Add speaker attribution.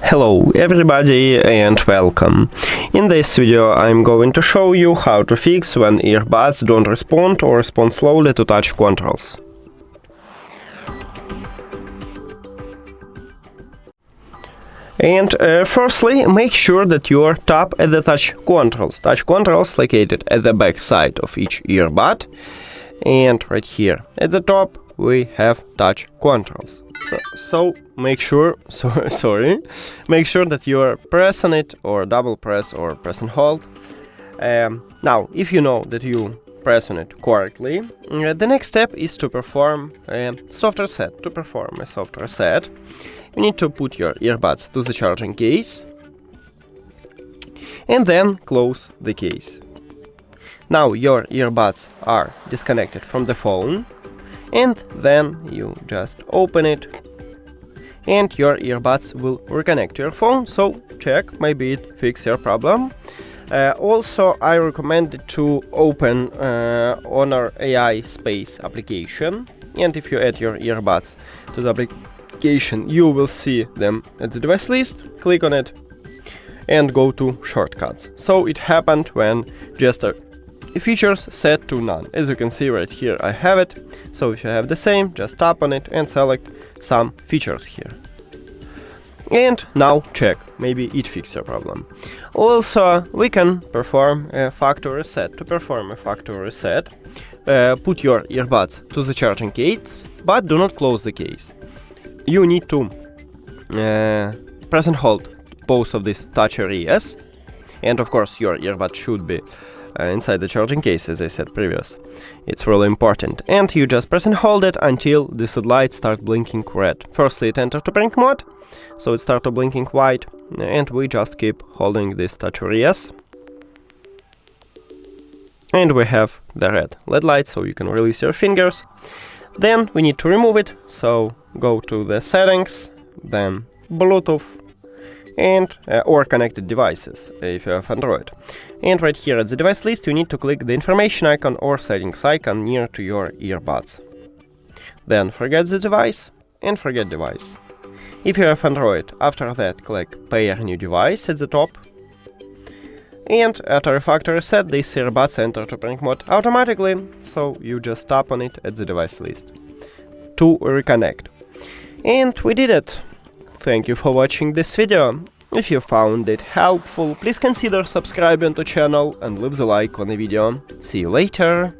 Speaker 1: Hello everybody and welcome. In this video I'm going to show you how to fix when earbuds don't respond or respond slowly to touch controls. And firstly, make sure that you tap at the touch controls. Touch controls located at the back side of each earbud. And right here at the top we have touch controls. So make sure, make sure that you are pressing it or double press or press and hold. Now, if you know that you press on it correctly, the next step is to perform a soft reset. To perform a soft reset, you need to put your earbuds to the charging case and then close the case. Now your earbuds are disconnected from the phone, and then you just open it and your earbuds will reconnect to your phone, so check, maybe it fixes your problem. Also, I recommend to open HONOR AI Space application, and if you add your earbuds to the application you will see them at the device list. Click on it and go to shortcuts. So it happened when just features set to none. As you can see right here I have it, so if you have the same, just tap on it and select some features here. And now check, maybe it fixed your problem. Also, we can perform a factory reset. To perform a factory reset, put your earbuds to the charging case, but do not close the case. You need to press and hold both of these touch areas, and of course your earbud should be inside the charging case, as I said previous. It's really important. And you just press and hold it until this light starts blinking red. Firstly it enters to pink mode, so it starts blinking white, and we just keep holding these touch areas. And we have the red LED light, so you can release your fingers. Then we need to remove it, so go to the settings, then Bluetooth, and or connected devices if you have Android. And right here at the device list you need to click the information icon or settings icon near to your earbuds. Then forget the device and forget device. If you have Android, after that click pair new device at the top. And after a factory reset, these earbuds enter to pink mode automatically, so you just tap on it at the device list to reconnect. And we did it! Thank you for watching this video. If you found it helpful, please consider subscribing to the channel and leave the like on the video. See you later!